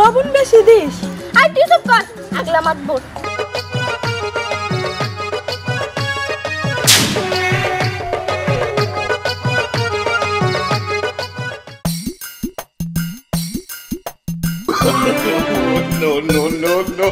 লবণ বেশি this. I তুই চুপ কর, আগলা মাত বল। No, no, no, no.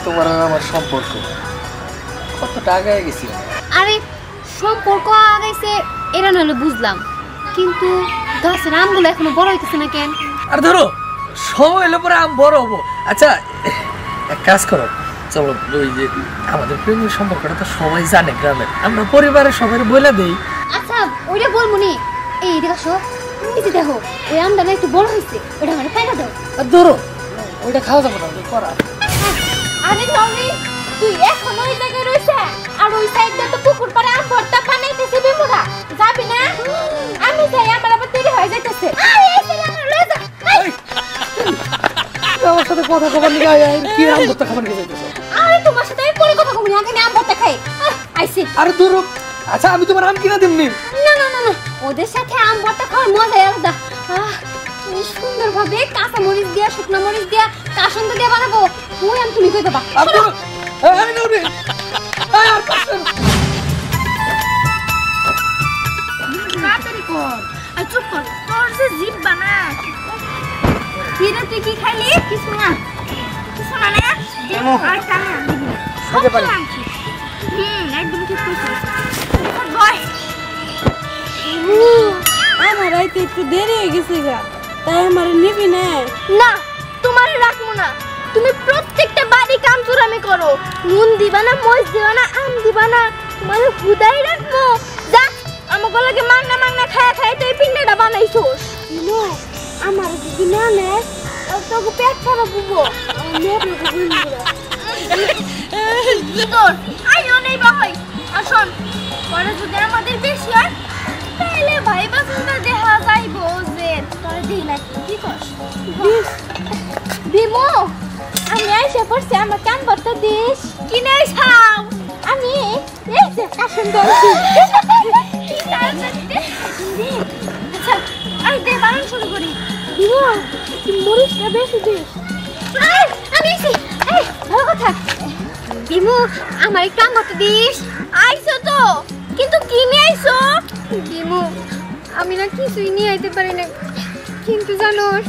তোমার আর আমার সম্পর্ক কতটা আগায় গেছি। আরে সম্পর্ক আগাইছে এরা নাহলে বুঝলাম, কিন্তু গাছের আমগুলো এখনো বড় হইতেছে না কেন? আর ধরো সময় এলে পরে আম বড় হবো। আচ্ছা এক কাজ করো, চলো ওই যে আমাদের প্রেমের সম্পর্কটা তো সবাই জানে গ্রামের, আমরা পরিবারের সবাই বলে দেই। আচ্ছা ওইটা বলবো নি। এই দেখো দেখো ওই আমটা না একটু বড় হয়েছে, ওটা আমার পাইনা দাও। আর ধরো ওইটা খাওয়া যাবো না করা। আরে নমি তুই এখন ওই জায়গায় রইছ আর ওই সাইডে তো পুকুর পাড়ে আম ভর্তা বানাইতেছে বিমুরা, যাবি না? আমি যাই, আমার আবার দেরি হয়ে যাইতেছে। আরে এই আমার লয়ে যা। আমার সাথে কথা কবার নিয়ে কি আম ভর্তা খাবার নিয়ে যাইতেছে? আরে তোমার সাথে পরে কথা কমনি, আগে আম ভর্তা খাই আইছি। আরে ধরো আচ্ছা আমি তোমার আম কিনা দিমনি। না না না না, ওদের সাথে আম ভর্তা খাওয়ার মজাই আলাদা। কি সুন্দর ভাবে কাঁচা মরিচ দিয়া শুকনো মরিচ দিয়া কাসন্দ দিয়া বানাবো, ওই আম তুমি কই দেবা? আরে না রে আর কাসন কাটারি কর আর চুপ কর, তোর যে জিভ বানা। কি রে তুই কি খাইলি? কিছু না রে দেমো আর কানে দিবি সব পারি। একদম ঠিক কইছিস। বয় একটু দেরি হয়ে গেছে গা, তাই আমার নিবি না? না তোমার রাখবো না। তুমি প্রত্যেকটা বাড়ি কাম চুরামি করো, নুন দিবা না, মরিচ দিবা না, আম দিবা না, তোমার হুদাই রাখবো। যা আমার গলাকে মাংনা মাংনা খায়া খায় তো এই পিন্ডাটা বানাইছোস। ইনো আমার যদি না নে তোকে পেট খারাপ হবো। তোর আইও নেই বাহাই। আসুন পরে যদি আমাদের বেশি হয় তাহলে ভাই বাসুন্দা দেখা যাইবো যে তোর দিই না কি করস। দিমু আমি আইসা পড়ছি, আমার কান বর্তা দিস কিনে খাও। আমি এই যে কাশন দলছি। আচ্ছা আই দে বারণ শুরু করি। দিমু তুই মরিচটা বেশি দিস। আমি এসে এই ভালো কথা দিমু আমার একটু আমত দিস। আইছো তো কিন্তু কি নিয়ে আইছো? দিমু আমি না কিছুই নিয়ে আইতে পারি না, কিন্তু জানোস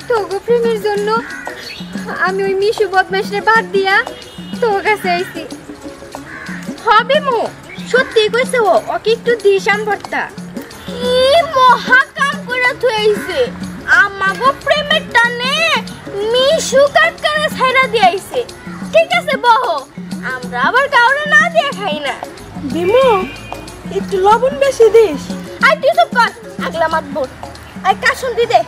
তোগো প্রেমের জন্য আমি ওই মিশু বদমাইশরে বাদ দিয়া তোর কাছে আইছি। হবে মু সত্যি কইছে ও ওকে একটু দিস আমভর্তা। কি মহা কাম করে থইছে, আমাগো প্রেমের টানে মিশু কাকারে ছাইরা দিয়েছে। ঠিক আছে বহ, আমরা আবার কাউরে না দিয়ে খাই না। দিমু একটু লবণ বেশি দিস। আই তুই চুপ কর, আগলা মাত বোট। আই কাশুন দি দে।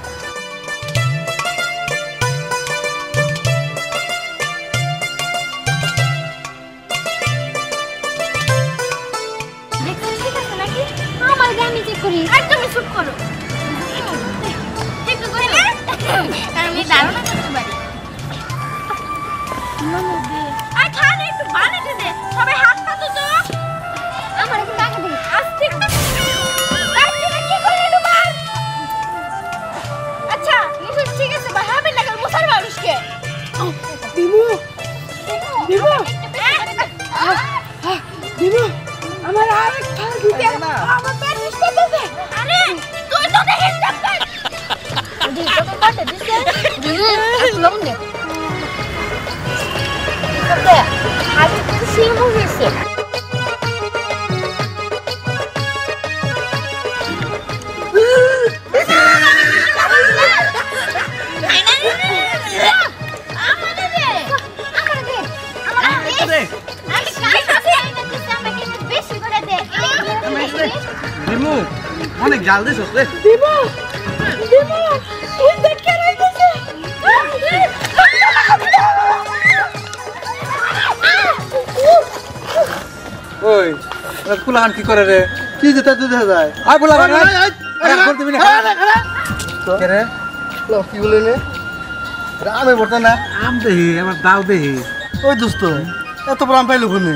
দেখছিস ঠিক আছে নাকি? আমার গানি চেক করি। আর তুমি চুপ করো। একটু করে না আমি দারুণ করতে পারি। আই খান একটু বানাতে দে, সবাই হাত পাতো তো। আমার একটু টাকা দে। আস্তে কি করলি তোমার? আচ্ছা নিশ্চয় ঠিক আছে ভাই, হবে না কাল মুসার মানুষকে। দিমু দিমু দিমু আমার আরেক খা দিতে। আমার পেট নিস্তে দিতে। আরে তুই তো দেখিস ডাক্তার। দি তো কাটে দিতে। লবণ দে। দে আগে তো সিম হইছে। দিমু অনেক জাল দিছ রে। দিমু দিমু ওই দেখ কে রাইতেছে। ওই ফুলান কি করে রে? কি যেটা দেখা যায়? আয় ফুলান বলতে না কে রে? কি বলে নে? আমি বলতে না। আম দেহি আমার দাও দেহি। ওই দোস্ত এত বড় আম পাইলো কোনে?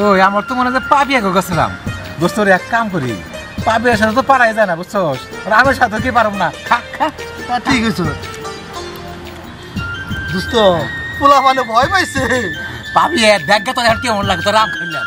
ওই আমার তো মনে হয় পাপিয়া গেছিলাম দোস্ত, এক কাম করি পাপিয়ার সাথে তো পারাই যায় না বুঝছস, আমের সাথে কি পারব না। খা খা তা ঠিক আছে দোস্ত, পোলা মানে ভয় পাইছে। পাপিয়া দেখ তো আর কেমন লাগে তোর আম খাইলাম।